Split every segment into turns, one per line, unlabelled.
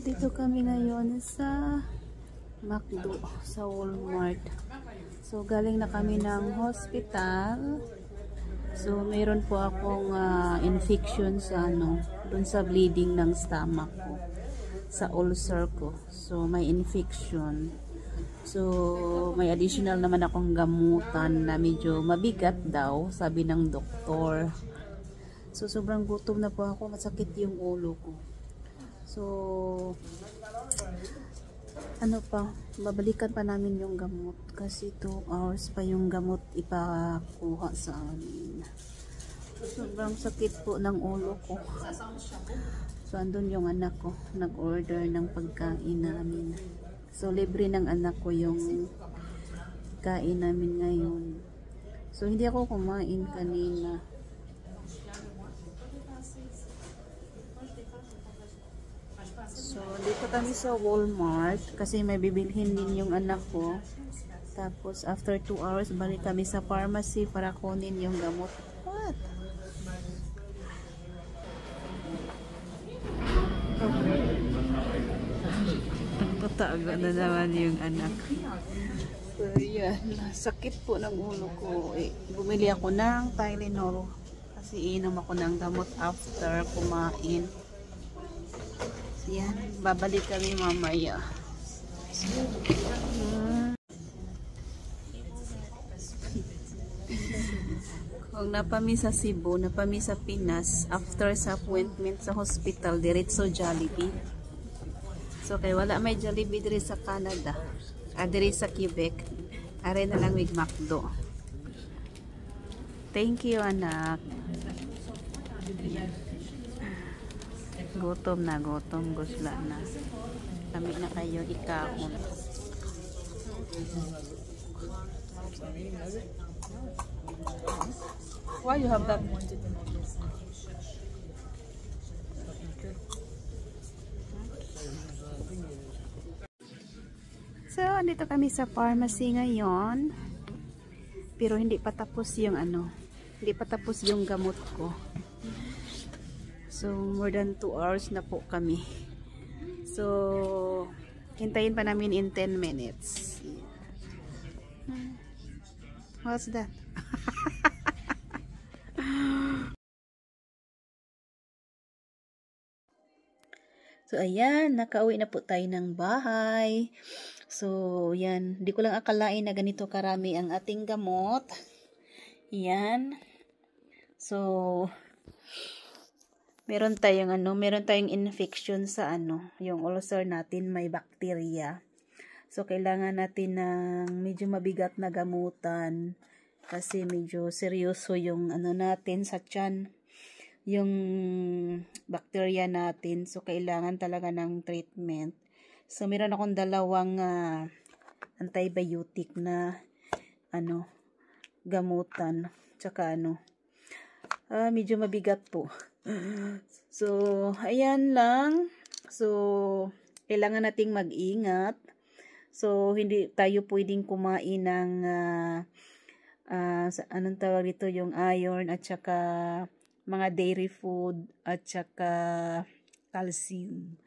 Dito kami ngayon sa McDo, sa Walmart. So, galing na kami ng hospital. So, meron po akong infection sa dun sa bleeding ng stomach ko. Sa ulcer ko. So, may infection. So, may additional naman akong gamutan na medyo mabigat daw, sabi ng doktor. So, sobrang gutom na po ako. Masakit yung ulo ko. So, babalikan pa namin yung gamot. Kasi 2 hours pa yung gamot ipakuha sa amin. Sobrang sakit po ng ulo ko. So, andun yung anak ko. Nag-order ng pagkain namin. So, libre ng anak ko yung kain namin ngayon. So, hindi ako kumain kanina. So, dito kami sa Walmart kasi may bibilhin din yung anak ko. Tapos, after 2 hours, balik kami sa pharmacy para kunin yung gamot. What? Tatago na naman yung anak. So, yan. Sakit po ng ulo ko. Bumili ako ng Tylenol kasi inom ako ng gamot after kumain. So, yan. Babalik kami mamaya. Kung napami sa Cebu, napami sa Pinas, after sa appointment sa hospital, diretso Jollibee. So, kay wala may Jollibee diri sa Canada. Diri sa Quebec. Are na lang may McDo. Thank you, anak. Gutom na, gutom. Gusla na. Kami na kayo ikaon.
Why you have that wanted to know?
So, dito kami sa pharmacy ngayon. Pero hindi pa tapos yung hindi pa tapos yung gamot ko. So, more than 2 hours na po kami. So, hintayin pa namin in 10 minutes. What's that? So, ayan, nakauwi na po tayo ng bahay. So, yan, di ko lang akalain na ganito karami ang ating gamot. Yan. So, meron tayong infection sa yung ulcer natin, may bacteria. So, kailangan natin ng medyo mabigat na gamutan kasi medyo seryoso yung natin sa tiyan, yung bacteria natin. So, kailangan talaga ng treatment. So, meron akong dalawang antibiotic na gamutan. Tsaka medyo mabigat po. So, ayan lang. So, kailangan nating mag-ingat. So, hindi tayo pwedeng kumain ng anong tawag dito, yung iron at saka mga dairy food at saka calcium.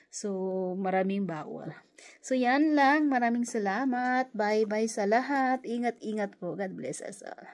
So, maraming bawal. So, yan lang. Maraming salamat. Bye-bye sa lahat. Ingat-ingat po. God bless us all.